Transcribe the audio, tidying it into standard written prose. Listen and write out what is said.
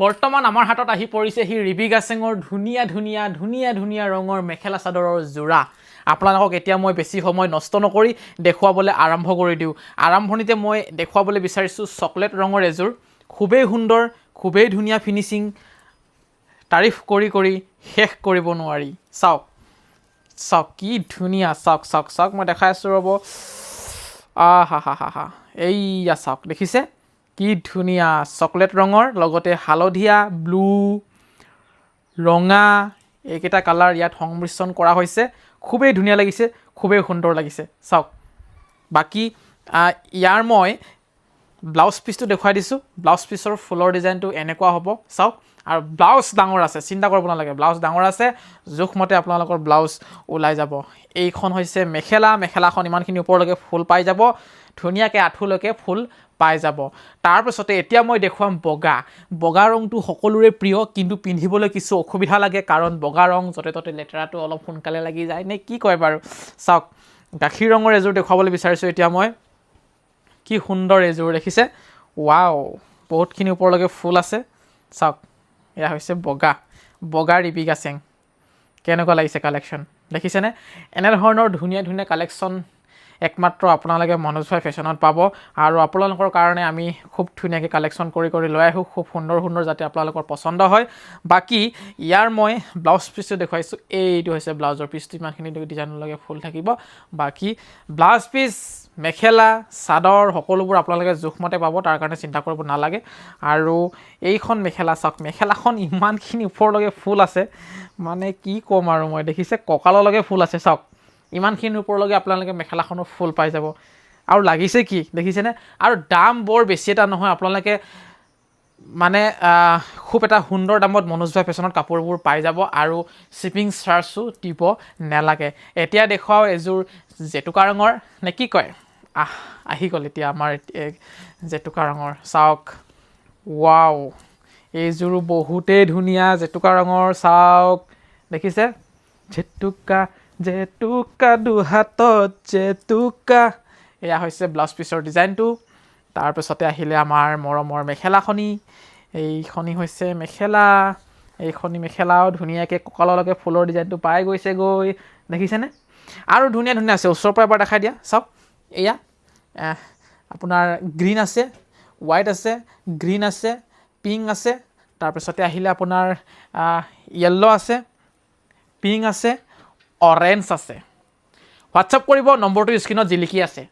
বৰ্তমান আমাৰ হাতত আহি পৰিছে হি ৰিবি গাছেঙৰ ধুনীয়া ধুনীয়া ধুনীয়া ধুনীয়া ৰঙৰ মেখেলা চাদৰৰ যোৰা আপোনালোকক এতিয়া মই বেছি সময় নষ্ট নকৰি দেখুৱাবলৈ আৰম্ভ কৰি দিওঁ আৰম্ভণিতে মই দেখুৱাবলৈ বিচাৰিছোঁ চকলেট ৰঙৰ এযোৰ খুবেই সুন্দৰ খুবেই ধুনীয়া ফিনিচিং তাৰিফ কৰি কৰি শেষ কৰিব নোৱাৰি চাওক চাওক কি ধুনীয়া চাওক চাওক চাওক মই দেখাই আছোঁ ৰ'ব হা হা হা হা এইয়া চাওক দেখিছে কি ধুনীয়া চকলেট ৰঙৰ লগতে হালধীয়া ব্লু ৰঙা এইকেইটা কালাৰ ইয়াত সংমিশ্ৰণ কৰা হৈছে খুবেই ধুনীয়া লাগিছে খুবেই সুন্দৰ লাগিছে চাওক বাকী ইয়াৰ মই ব্লাউজ পিচটো দেখুৱাই দিছোঁ ব্লাউজ পিচৰ ফুলৰ ডিজাইনটো এনেকুৱা হ'ব চাওক আৰু ব্লাউজ ডাঙৰ আছে চিন্তা কৰিব নালাগে ব্লাউজ ডাঙৰ আছে জোখমতে আপোনালোকৰ ব্লাউজ ওলাই যাব এইখন হৈছে মেখেলাখন ইমানখিনি ওপৰলৈকে ফুল পাই যাব ধুনীয়াকৈ আঁঠুলৈকে ফুল পাই যাব তাৰপিছতে এতিয়া মই দেখুৱাম বগা ৰংটো সকলোৰে প্ৰিয় কিন্তু পিন্ধিবলৈ কিছু অসুবিধা লাগে কাৰণ বগা ৰং য'তে ত'তে লেতেৰাটো অলপ সোনকালে লাগি যায় নে কি কয় বাৰু চাওক গাখীৰ ৰঙৰ এযোৰ দেখুৱাবলৈ বিচাৰিছোঁ এতিয়া মই কি সুন্দৰ এযোৰ দেখিছে ৱাও বহুতখিনি ওপৰলৈকে ফুল আছে চাওক এয়া হৈছে বগা ৰিবি গাছেং কেনেকুৱা লাগিছে কালেকশ্যন দেখিছেনে এনেধৰণৰ ধুনীয়া ধুনীয়া কালেকশ্যন একমাত্ৰ আপোনালোকে মনোজ ভাই ফেশ্বনত পাব আৰু আপোনালোকৰ কাৰণে আমি খুব ধুনীয়াকৈ কালেকশ্যন কৰি লৈ আহোঁ খুব সুন্দৰ যাতে আপোনালোকৰ পচন্দ হয় বাকী ইয়াৰ মই ব্লাউজ পিচটো দেখুৱাইছোঁ এইটো হৈছে ব্লাউজৰ পিচটো ইমানখিনি ডিজাইনলৈকে ফুল থাকিব বাকী ব্লাউজ পিচ মেখেলা চাদৰ সকলোবোৰ আপোনালোকে জোখমতে পাব তাৰ কাৰণে চিন্তা কৰিব নালাগে আৰু এইখন মেখেলা চাওক মেখেলাখন ইমানখিনি ওপৰলৈকে ফুল আছে মানে কি ক'ম আৰু মই দেখিছে কঁকাললৈকে ফুল আছে চাওক ইমানখিনি ওপৰলৈকে আপোনালোকে মেখেলাখনো ফুল পাই যাব আৰু লাগিছে কি দেখিছেনে আৰু দাম বৰ বেছি এটা নহয় আপোনালোকে মানে খুব এটা সুন্দৰ দামত মনোজ ভাই ফেশ্বনত কাপোৰবোৰ পাই যাব আৰু শ্বিপিং চাৰ্জো দিব নালাগে এতিয়া দেখুৱাও এযোৰ জেতুকা ৰঙৰ নে কি কয় আহি গ'ল এতিয়া আমাৰ জেতুকা ৰঙৰ চাওক ৱাও এইযোৰো বহুতেই ধুনীয়া জেতুকা ৰঙৰ চাওক দেখিছে জেতুকা দুহাতত জেতুকা এয়া হৈছে ব্লাউজ পিচৰ ডিজাইনটো তাৰপিছতে আহিলে আমাৰ মৰমৰ মেখেলাখনি এইখনি হৈছে এইখনি মেখেলাও ধুনীয়াকৈ কঁকাললৈকে ফুলৰ ডিজাইনটো পাই গৈছেগৈ দেখিছেনে আৰু ধুনীয়া আছে ওচৰৰ পৰা এবাৰ দেখাই দিয়া চাওক এয়া আপোনাৰ গ্ৰীণ আছে হোৱাইট আছে গ্ৰীণ আছে পিংক আছে তাৰপিছতে আহিলে আপোনাৰ য়েল্ল' আছে পিংক আছে অৰেঞ্জ আছে হোৱাটছআপ কৰিব নম্বৰটো স্ক্ৰীনত জিলিকি আছে